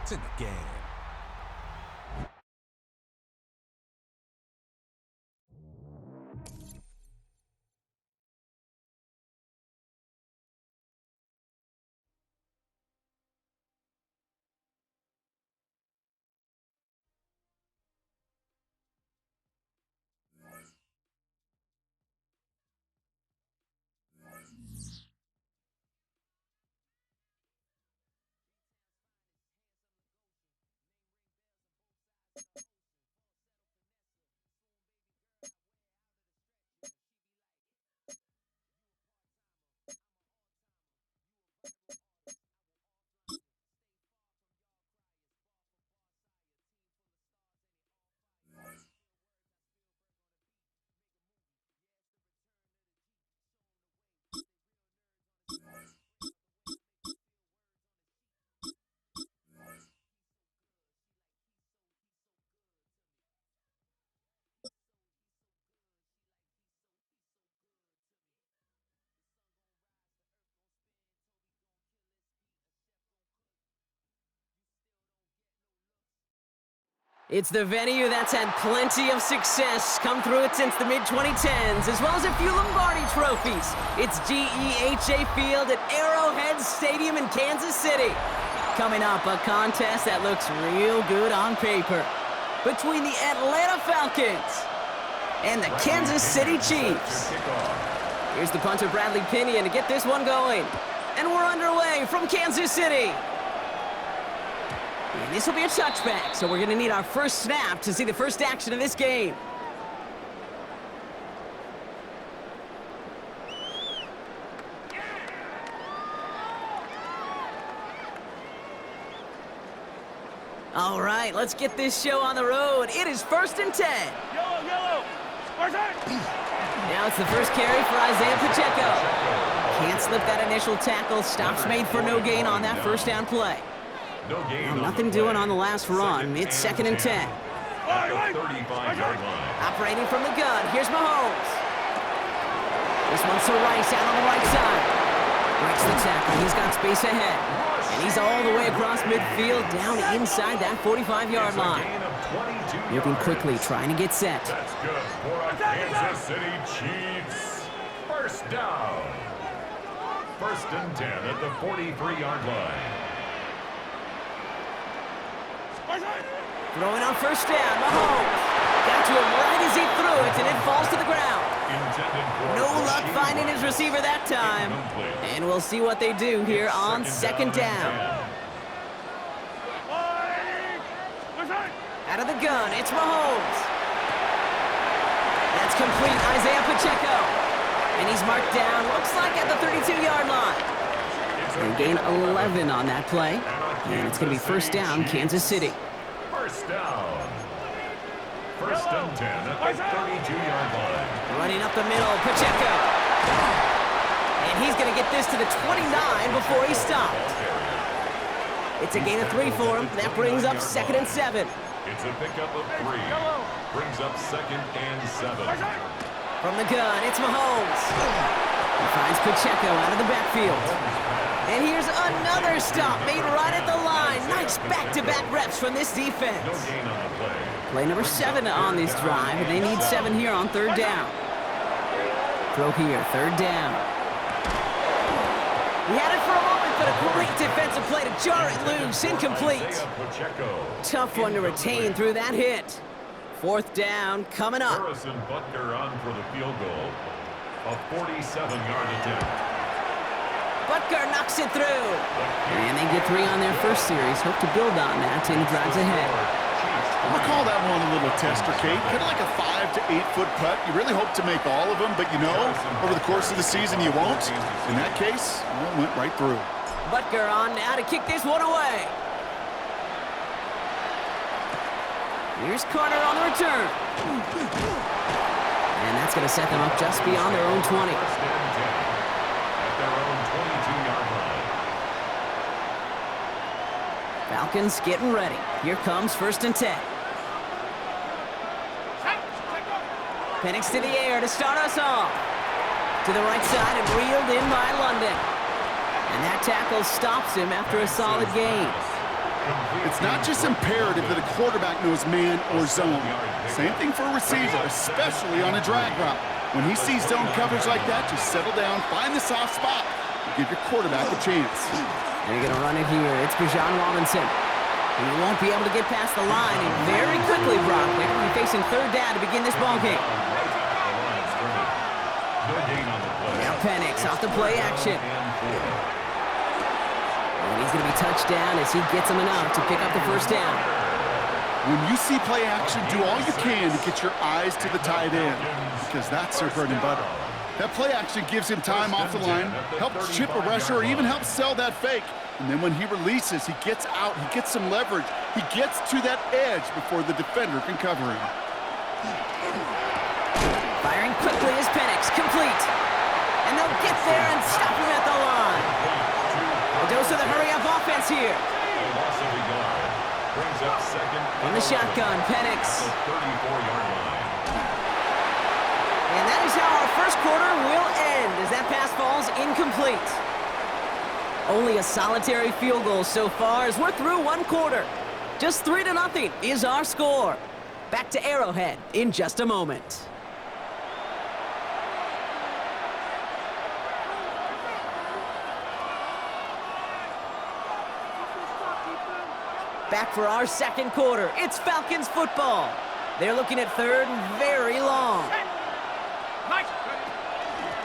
to the game. It's the venue that's had plenty of success come through it since the mid-2010s, as well as a few Lombardi trophies. It's GEHA Field at Arrowhead Stadium in Kansas City. Coming up, a contest that looks real good on paper between the Atlanta Falcons and the Kansas City Chiefs. Here's the punter, Bradley Pinion, to get this one going. And we're underway from Kansas City. And this will be a touchback, so we're going to need our first snap to see the first action of this game. All right, let's get this show on the road. It is 1st and 10. Yellow! Now it's the first carry for Isaiah Pacheco. Can't slip that initial tackle. Stops made for no gain on that first down play. Well, nothing doing on the last run. It's 2nd and 10. Operating from the gun. Here's Mahomes. This one's to Rice out on the right side. Breaks the tackle. He's got space ahead. And he's all the way across midfield, down inside that 45-yard line. Moving quickly, trying to get set. That's good for a Kansas City Chiefs. First down. 1st and 10 at the 43-yard line. Throwing on first down, Mahomes. Got to him right as he threw it, and it falls to the ground. No luck finding his receiver that time. And we'll see what they do here on 2nd down. Out of the gun, it's Mahomes. That's complete, Isaiah Pacheco. And he's marked down, looks like at the 32-yard line. They gain 11 on that play. And it's going to be first down, Kansas City. First down. 1st and 10 at the 32-yard line. Running up the middle, Pacheco. And he's going to get this to the 29 before he stopped. It's a gain of 3 for him. That brings up 2nd and 7. It's a pickup of 3. Brings up 2nd and 7. From the gun, it's Mahomes. He finds Pacheco out of the backfield. And here's another stop made right at the line. Nice back-to-back reps from this defense. No gain on the play. Play number 7 on this drive, and they need 7 here on 3rd down. Throw here, 3rd down. He had it for a moment, but a great defensive play to jar it loose. Incomplete. Tough one to retain through that hit. 4th down coming up. Harrison Butker on for the field goal. A 47-yard attempt. Butker knocks it through. And they get 3 on their first series. Hope to build on that in the drives ahead. I'm going to call that one a little tester, Kate. Kind of like a 5 to 8 foot putt. You really hope to make all of them, but you know, over the course of the season, you won't. In that case, it went right through. Butker on now to kick this one away. Here's Carter on the return. And that's going to set them up just beyond their own 20. Falcons getting ready. Here comes 1st and 10. Penix to the air to start us off. To the right side and reeled in by London. And that tackle stops him after a solid gain. It's not just imperative that a quarterback knows man or zone. Same thing for a receiver, especially on a drag route. When he sees zone coverage like that, just settle down, find the soft spot, and give your quarterback a chance. They're going to run it here. It's Bijan Robinson. He won't be able to get past the line, and very quickly, Brock, they're going to be facing third down to begin this ballgame. Now Penix off the play action. And he's going to be touched down as he gets him enough to pick up the first down. When you see play action, do all you can to get your eyes to the tight end, because that's their bread and butter. That play action gives him time off the line, helps chip a rusher, or even helps sell that fake. And then when he releases, he gets out, he gets some leverage. He gets to that edge before the defender can cover him. Firing quickly is Penix, complete. And they'll get there and stop him at the line. A dose of the hurry-up offense here. From the shotgun, Penix. And that is how our first quarter will end, as that pass falls incomplete. Only a solitary field goal so far as we're through one quarter. Just 3-0 is our score. Back to Arrowhead in just a moment. Back for our second quarter. It's Falcons football. They're looking at third and very long.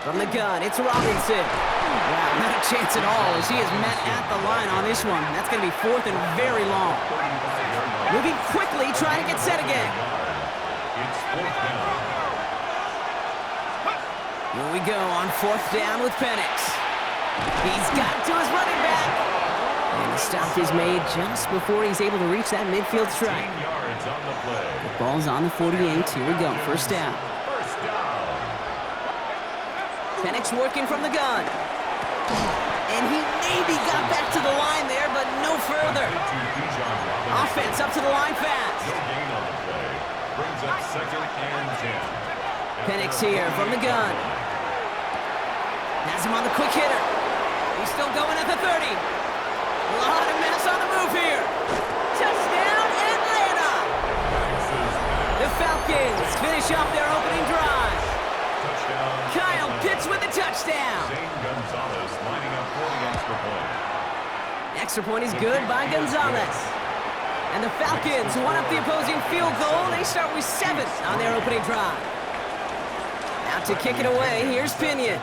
From the gun, it's Robinson. Wow, not a chance at all as he is met at the line on this one. That's going to be fourth and very long. Moving quickly, trying to get set again. Here we go on fourth down with Penix. He's got to his running back. And the stop is made just before he's able to reach that midfield strike. The ball's on the 48. Here we go, first down. Penix working from the gun. And he maybe got back to the line there, but no further. Offense up to the line fast. Penix here from the gun. Has him on the quick hitter. He's still going at the 30. A lot of mess on the move here. Touchdown, Atlanta! The Falcons finish off their opening drive. Kyle Pitts with a touchdown. Extra point is good by Gonzalez. And the Falcons won up the opposing field goal. They start with 7 on their opening drive. Out to kick it away, here's Pinion.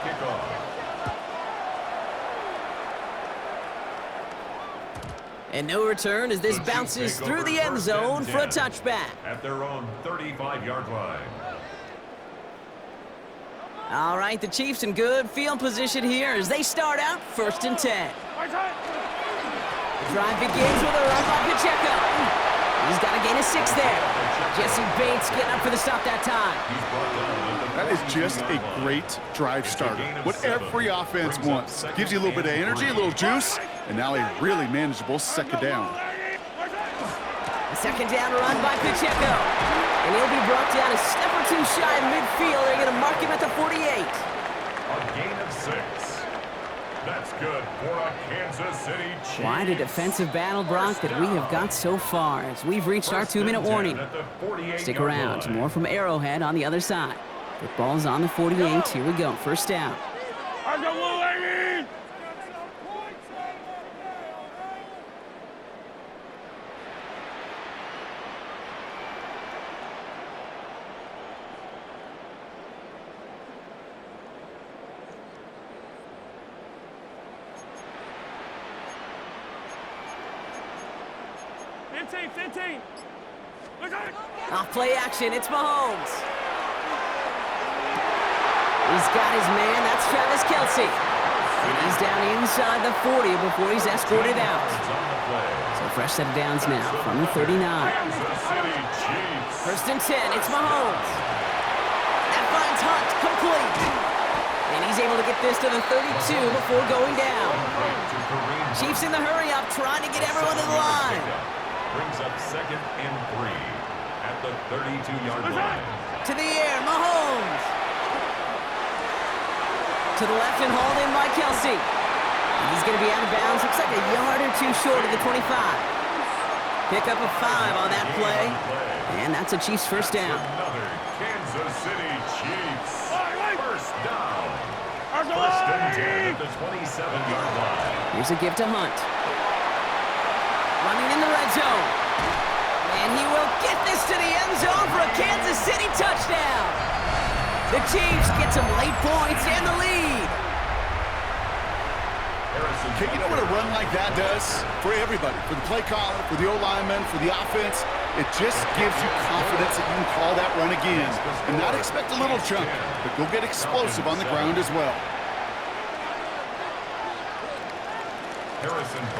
And no return as this bounces through the end zone for a touchback. At their own 35-yard line. All right, the Chiefs in good field position here as they start out 1st and 10. The drive begins with a run by Pacheco. He's got a gain of 6 there. Jesse Bates getting up for the stop that time. That is just a great drive starter. What every offense wants. Gives you a little bit of energy, a little juice, and now a really manageable second down. A second down run by Pacheco. And he'll be brought down a step or two shy of midfield. They're going to mark him at the 48. A gain of 6. That's good for a Kansas City Chiefs. Quite a defensive battle, Brock, that we have got so far as we've reached our 2-minute warning. Stick around. More from Arrowhead on the other side. The ball's on the 48. Here we go. First down. Off play action, it's Mahomes. He's got his man, that's Travis Kelce. And he's down inside the 40 before he's escorted out. So fresh set of downs now from the 39. 1st and 10, it's Mahomes. That finds Hunt, complete. And he's able to get this to the 32 before going down. Chiefs in the hurry up, trying to get everyone to the line. Brings up 2nd and 3 at the 32-yard line. To the air, Mahomes. To the left and hauled in by Kelce. And he's going to be out of bounds. Looks like a yard or two short of the 25. Pick up a 5 on that play. And that's a Chiefs first down. Another Kansas City Chiefs first down. First and 10 at the 27-yard line. Here's a give to Hunt. Running in the red zone. And he will get this to the end zone for a Kansas City touchdown. The Chiefs get some late points and the lead. Okay, you know what a run like that does? For everybody, for the play caller, for the O-lineman, for the offense, it just gives you confidence that you can call that run again and not expect a little chunk, but go get explosive on the ground as well.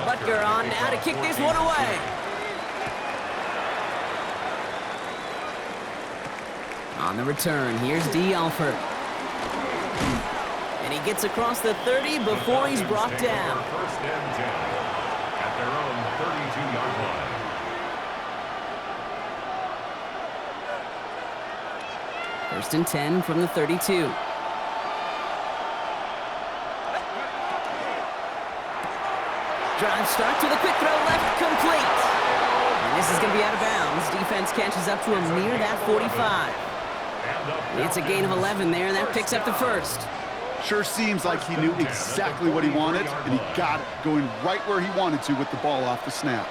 Butker on now to kick this one away. On the return, here's D. Alford. And he gets across the 30 before he's brought down. First and 10 at their own 32-yard line. First and 10 from the 32. Drive start to the quick throw left, complete. And this is going to be out of bounds. Defense catches up to him near that 45. It's a gain of 11 there, and that picks up the first. Sure seems like he knew exactly what he wanted, and he got it going right where he wanted to with the ball off the snap.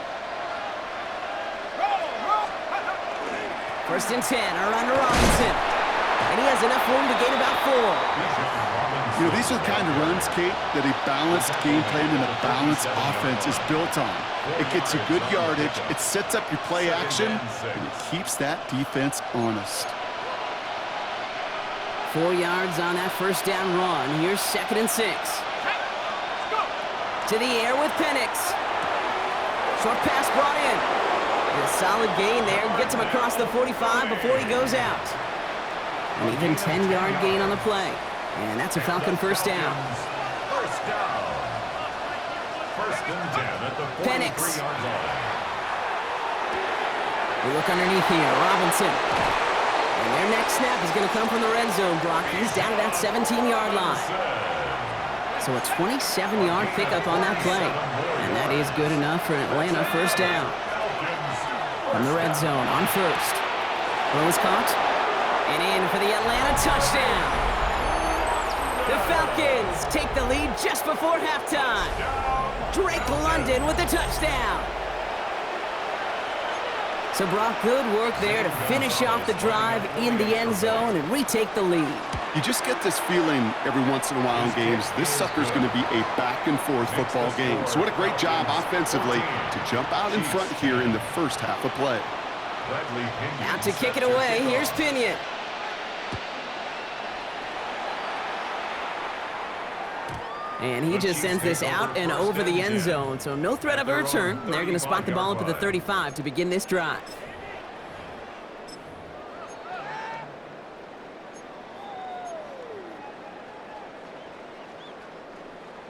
First and 10, around to Robinson. And he has enough room to gain about 4. You know, these are the kind of runs, Kate, that a balanced game plan and a balanced offense is built on. It gets you good yardage, it sets up your play action, and it keeps that defense honest. 4 yards on that first down run. Here's second and 6. To the air with Penix. Short pass brought in. And a solid gain there. Gets him across the 45 before he goes out. An even 10-yard gain on the play. And that's a Falcon first down. First down. First and 10 at the 43-yard line. We look underneath here. Robinson. And their next snap is going to come from the red zone, Brock. He's down to that 17-yard line. So a 27-yard pickup on that play. And that is good enough for Atlanta first down. From the red zone on first. Throw is caught. And in for the Atlanta touchdown. The Falcons take the lead just before halftime. Drake London with the touchdown. So Brock, good work there to finish off the drive in the end zone and retake the lead. You just get this feeling every once in a while in games, this sucker's going to be a back-and-forth football game. So what a great job offensively to jump out in front here in the first half of play. Out to kick it away, here's Pinion. And he just sends this out and over the end zone, so no threat of a return. They're going to spot the ball up at the 35 to begin this drive.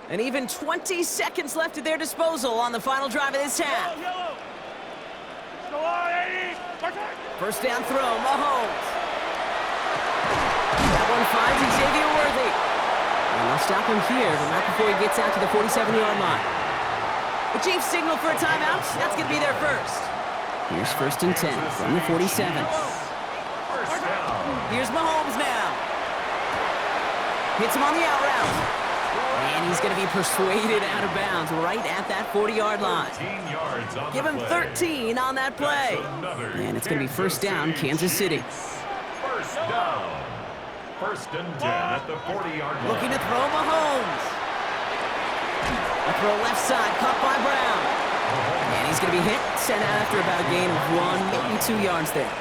And even 20 seconds left at their disposal on the final drive of this half. First down throw, Mahomes. That one finds Xavier Worthy. And they'll stop him here, but not before he gets out to the 47-yard line. The Chiefs signal for a timeout. That's going to be their first. Here's first and 10 from the 47. Here's Mahomes now. Hits him on the out route. And he's going to be persuaded out of bounds right at that 40-yard line. Give him 13 on that play. And it's going to be first down, Kansas City. First down. First and 10 at the 40-yard line. Looking to throw Mahomes. A throw left side, caught by Brown. And he's going to be hit, sent out after about a gain of 1, maybe 2 yards there.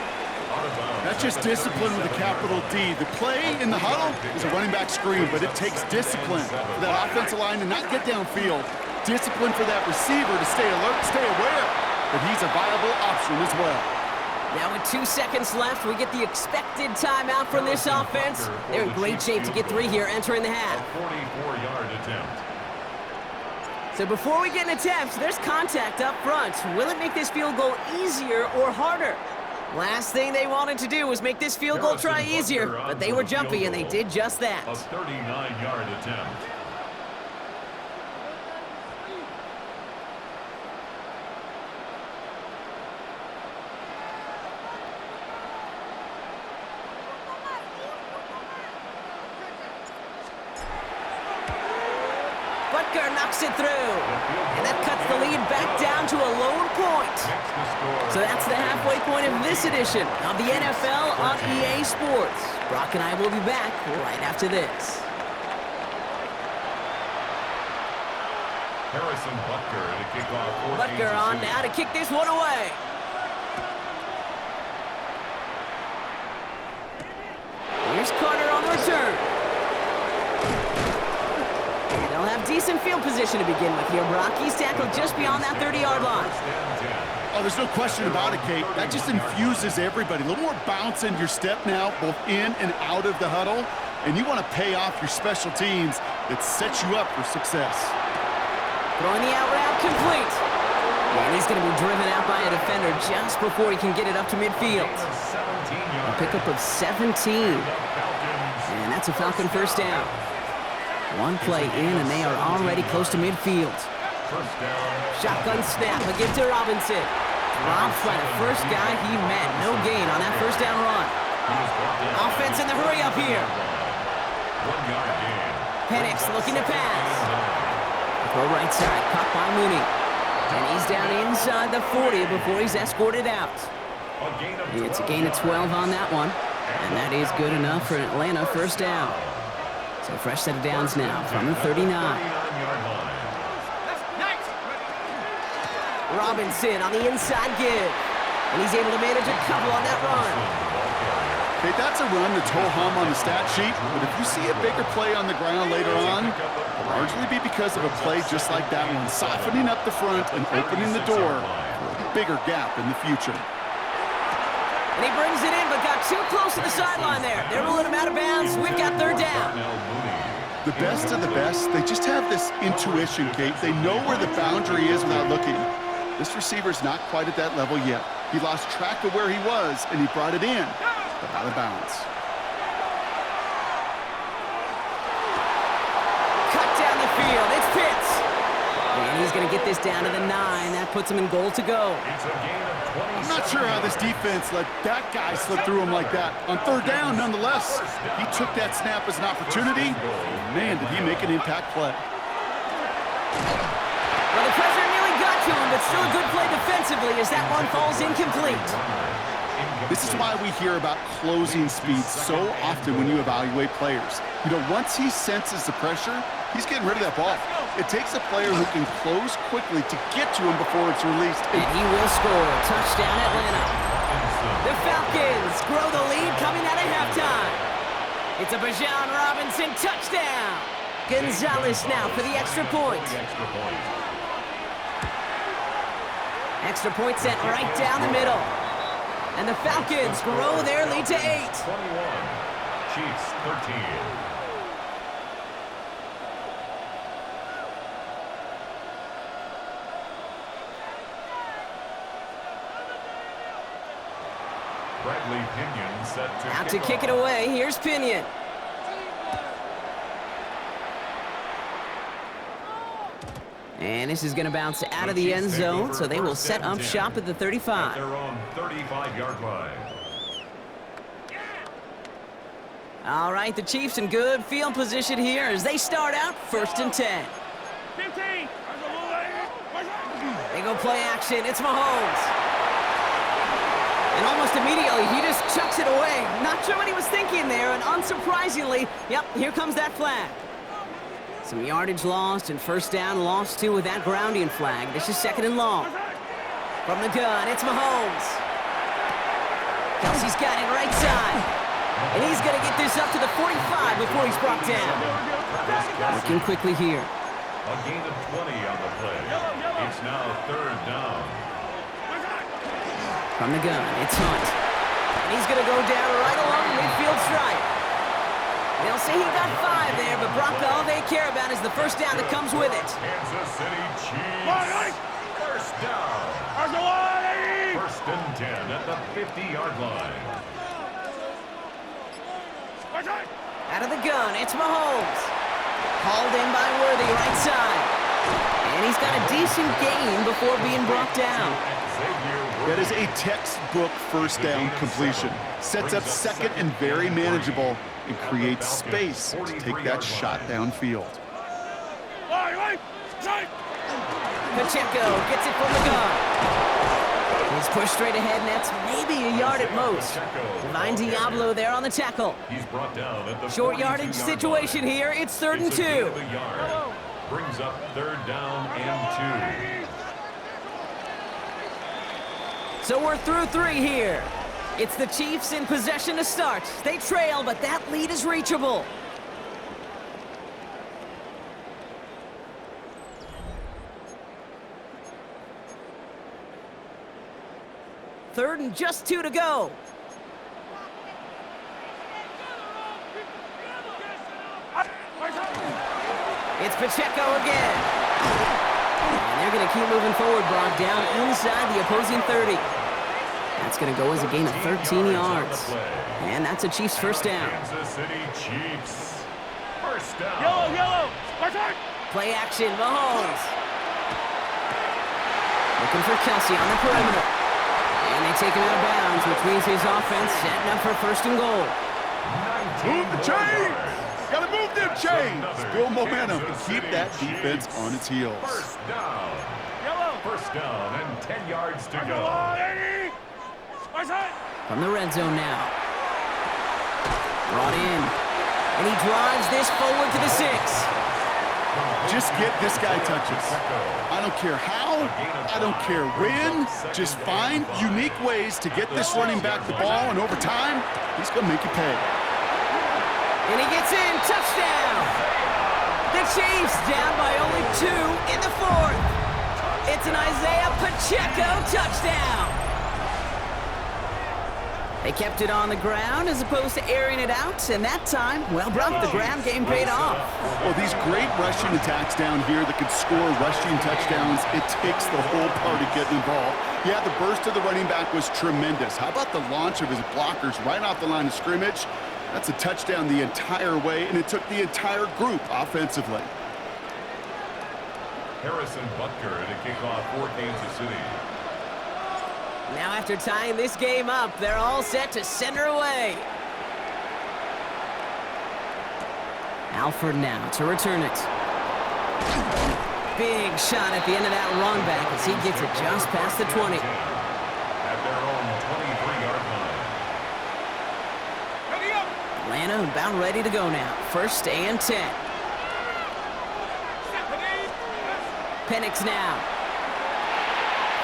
That's just discipline with a capital D. The play in the huddle is a running back screen, but it takes discipline for that offensive line to not get downfield. Discipline for that receiver to stay alert, stay aware that he's a viable option as well. Now with 2 seconds left, we get the expected timeout from this offense. They're in great shape to get 3 here entering the half. 44-yard attempt. So before we get an attempt, there's contact up front. Will it make this field goal easier or harder? Last thing they wanted to do was make this field goal try easier, but they were jumpy and they did just that. A 39-yard attempt. Butker knocks it through. And that cuts the lead back down to a lone point. So that's the halfway point of this edition of the NFL on EA Sports. Brock and I will be back right after this. Harrison Butker to kick off. Butker on now to kick this one away. Here's Carter on the return. They'll have decent field position to begin with here, Brock. He's tackled just beyond that 30-yard line. Oh, there's no question about it, Kate. That just infuses everybody. A little more bounce in your step now, both in and out of the huddle. And you want to pay off your special teams that sets you up for success. Throwing the out route complete. And he's going to be driven out by a defender just before he can get it up to midfield. A pickup of 17. And that's a Falcon first down. One play in, and they are already close to midfield. Shotgun snap, a give to Robinson. Drops by the first guy he met. No gain on that first down run. Offense in the hurry up here. 1 yard gain. Penix looking to pass. Throw right side, caught by Mooney. And he's down inside the 40 before he's escorted out. It's a gain of 12 on that one. And that is good enough for an Atlanta first down. So fresh set of downs now from the 39. Robinson on the inside give. And he's able to manage a couple on that run. Okay, that's a run that's ho-hum on the stat sheet, but if you see a bigger play on the ground later on, it'll largely be because of a play just like that one, softening up the front and opening the door for a bigger gap in the future. And he brings it in, but got too close to the sideline there. They're ruling him out of bounds. We've got third down. The best of the best, they just have this intuition, Kate. They know where the boundary is without looking. This receiver's not quite at that level yet. He lost track of where he was, and he brought it in, but out of bounds. Cut down the field. It's Pitts. And he's going to get this down to the 9. That puts him in goal to go. I'm not sure how this defense let that guy slip through him like that. On third down, nonetheless, he took that snap as an opportunity. Man, did he make an impact play. Well, the pressure nearly got to him, but still a good play defensively as that one falls incomplete. This is why we hear about closing speed so often when you evaluate players. You know, once he senses the pressure, he's getting rid of that ball. It takes a player who can close quickly to get to him before it's released. And he will score. Touchdown, Atlanta. The Falcons grow the lead coming out of halftime. It's a Bijan Robinson touchdown. Gonzalez now for the extra point. Extra point sent right down the middle. And the Falcons grow their lead to 8. 21. Chiefs 13. Bradley Pinion set to Out to kick it away. Here's Pinion. And this is going to bounce out of the end zone, so they will set up shop at the 35. At their own 35-yard line. All right, the Chiefs in good field position here as they start out 1st and 10. 15. They go play action. It's Mahomes. And almost immediately, he just chucks it away. Not sure what he was thinking there, and unsurprisingly, yep, here comes that flag. Some yardage lost and first down lost too with that grounding flag. This is 2nd and long. From the gun, it's Mahomes. Kelsey's got it right side. And he's going to get this up to the 45 before he's brought down. Working quickly here. A gain of 20 on the play. It's now 3rd down. From the gun, it's Hunt. And he's going to go down right along the midfield stripe. They'll say he got 5 there, but Brock, all they care about is the first down that comes with it. Kansas City Chiefs. First down. 1st and 10 at the 50-yard line. Out of the gun, it's Mahomes. Hauled in by Worthy, right side. And he's got a decent gain before being brought down. That is a textbook first down completion. Sets up 2nd and very manageable and creates space to take that shot downfield. Pacheco gets it from the gun. He's pushed straight ahead, and that's maybe a yard at most. Divine Diablo there on the tackle. He's brought down at the Short yardage situation here. It's 3rd and 2. Brings up 3rd down and 2. So we're through 3 here. It's the Chiefs in possession to start. They trail, but that lead is reachable. Third and just 2 to go. It's Pacheco again. And they're going to keep moving forward, Brock, down inside the opposing 30. That's going to go as a gain of 13 yards. And that's a Chiefs first down. Kansas City Chiefs. First down. Yellow. Play action, Mahomes. Looking for Kelsey on the perimeter. And they take him out of bounds, which means his offense setting up for 1st and goal. Move the chains! Gotta move them chains! Build momentum and keep that defense on its heels. First down. First down and 10 yards to go. From the red zone now. Brought in. And he drives this forward to the 6. Just get this guy touches. I don't care how, I don't care when, just find unique ways to get this running back the ball, and over time, he's gonna make you pay. And he gets in, touchdown! The Chiefs down by only 2 in the 4th. It's an Isaiah Pacheco touchdown! They kept it on the ground as opposed to airing it out, and that time, well, Brock, the ground game paid off. Well, these great rushing attacks down here that could score rushing touchdowns, it takes the whole party getting involved. Yeah, the burst of the running back was tremendous. How about the launch of his blockers right off the line of scrimmage? That's a touchdown the entire way, and it took the entire group offensively. Harrison Butker to kick off for Kansas City. Now after tying this game up, they're all set to center away. Alford now to return it. Big shot at the end of that run back as he gets it just past the 20. At their own 23-yard line. Atlanta about ready to go now. 1st and 10. Penix now.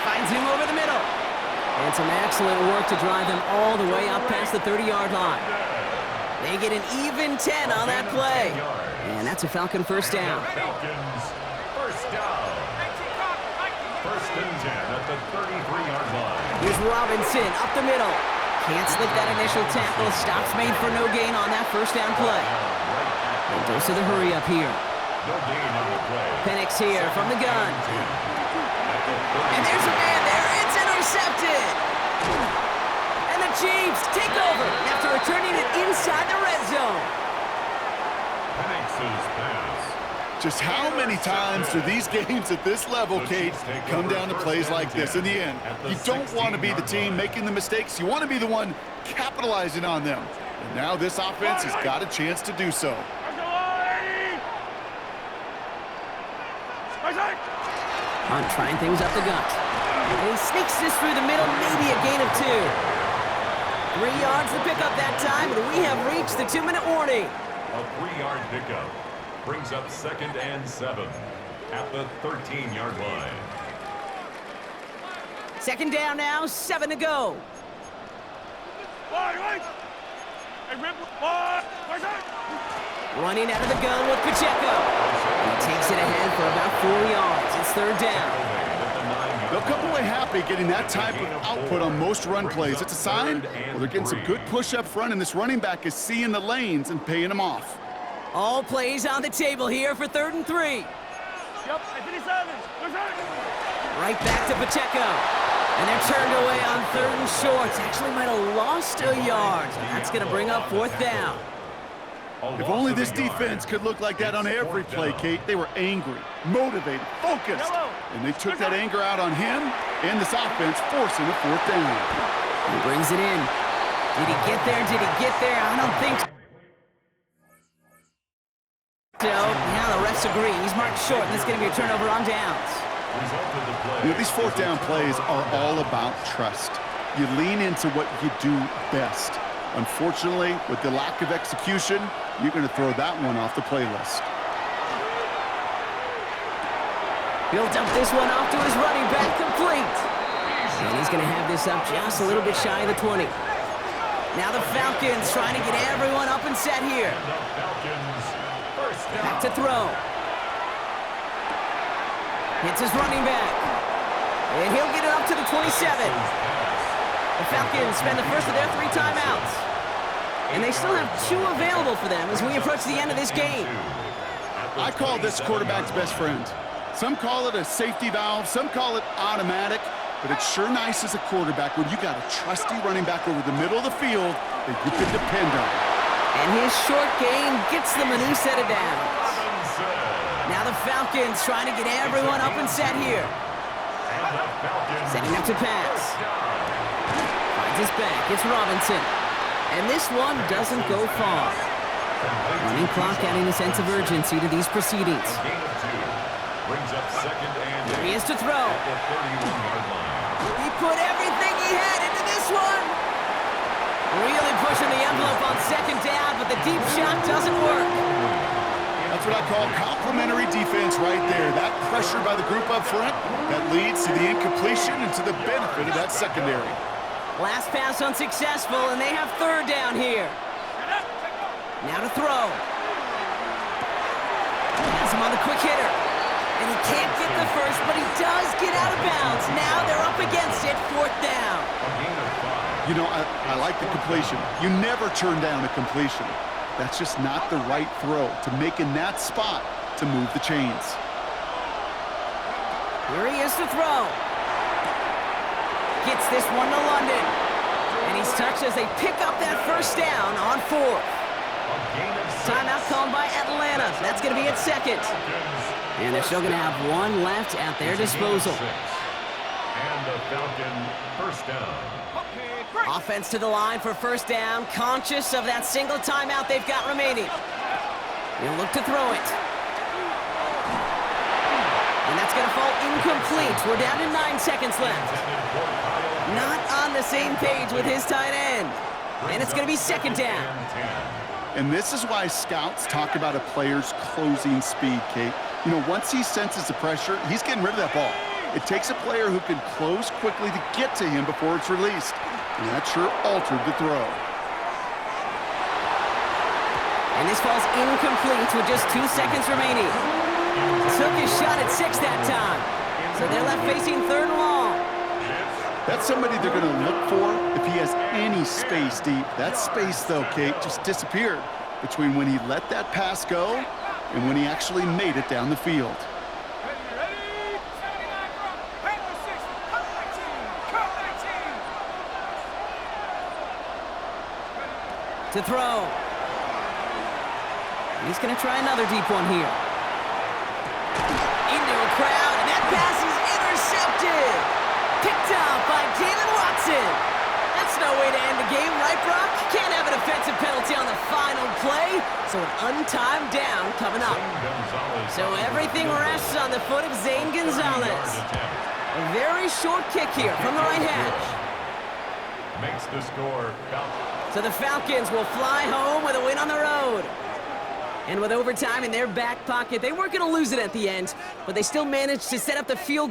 Finds him over the middle. And some excellent work to drive them all the way up past the 30-yard line. They get an even 10 on that play. And that's a Falcon first down. Falcons first down. 1st and 10 at the 33-yard line. Here's Robinson up the middle. Can't slip that initial tackle. Stops made for no gain on that first down play. And goes to the hurry up here. No gain on the play. Penix here from the gun. And there's a man there. It's intercepted. And the Chiefs take over after returning it inside the red zone. Penix's pass. Just how many times do these games at this level, Kate, come down to plays like this? In the end, you don't want to be the team making the mistakes. You want to be the one capitalizing on them. And now this offense has got a chance to do so. Hunt trying things up the gut. And he sneaks this through the middle, maybe a gain of 2. 3 yards to pick up that time, and we have reached the 2-minute warning. A 3-yard pickup brings up 2nd and 7 at the 13-yard line. 2nd down now, 7 to go. Running out of the gun with Pacheco. He takes it ahead for about 4 yards. It's 3rd down. They'll come away happy getting that type of output on most run plays. It's a sign, well, they're getting some good push up front, and this running back is seeing the lanes and paying them off. All plays on the table here for 3rd and 3. Right back to Pacheco. And they're turned away on 3rd and short. Actually might have lost a yard. And that's going to bring up 4th down. If only this defense could look like that on every play, Kate. They were angry, motivated, focused. And they took that anger out on him and this offense, forcing a 4th down. He brings it in. Did he get there? Did he get there? I don't think so. Now the refs disagree. He's marked short, and it's going to be a turnover on downs. You know, these fourth down plays are all about trust. You lean into what you do best. Unfortunately, with the lack of execution, you're going to throw that one off the playlist. He'll dump this one off to his running back, complete. And he's going to have this up just a little bit shy of the 20. Now the Falcons trying to get everyone up and set here. Back to throw. Hits his running back. And he'll get it up to the 27. The Falcons spend the first of their 3 timeouts. And they still have 2 available for them as we approach the end of this game. I call this quarterback's best friend. Some call it a safety valve, some call it automatic, but it's sure nice as a quarterback when you got a trusty running back over the middle of the field that you can depend on. And his short game gets them a new set of downs. Now the Falcons trying to get everyone up and set here. Setting up to pass. Finds his back. It's Robinson. And this one doesn't go far. Running clock adding a sense of urgency to these proceedings. Here he is to throw. He put everything he had into this one. Really pushing the envelope on second down, but the deep shot doesn't work. That's what I call complimentary defense right there. That pressure by the group up front, that leads to the incompletion and to the benefit of that secondary. Last pass unsuccessful, and they have third down here. Now to throw. Has him on the quick hitter. And he can't get the first, but he does get out of bounds. Now they're up against it, fourth down. You know, I like the completion. You never turn down a completion. That's just not the right throw to make in that spot to move the chains. Here he is to throw. Gets this one to London. And he's touched as they pick up that first down on 4th. Timeout called by Atlanta. That's going to be at second. And they're still going to have 1 left at their disposal. And the Falcon first down. Offense to the line for first down, conscious of that single timeout they've got remaining. He'll look to throw it. And that's going to fall incomplete. We're down to 9 seconds left. Not on the same page with his tight end. And it's going to be second down. And this is why scouts talk about a player's closing speed, Kate. You know, once he senses the pressure, he's getting rid of that ball. It takes a player who can close quickly to get to him before it's released. And that sure altered the throw. And this falls incomplete with just 2 seconds remaining. Took his shot at 6 that time. So they're left facing third and long. That's somebody they're going to look for if he has any space deep. That space, though, Kate, just disappeared between when he let that pass go and when he actually made it down the field. To throw. He's going to try another deep one here. Into a crowd, and that pass is intercepted. Picked up by Jalen Watson. That's no way to end the game, right, Brock? Can't have an offensive penalty on the final play, so an untimed down coming up. So everything rests on the foot of Zane Gonzalez. A very short kick here from the right hash. Makes the score Falcons. So the Falcons will fly home with a win on the road. And with overtime in their back pocket, they weren't going to lose it at the end, but they still managed to set up the field goal.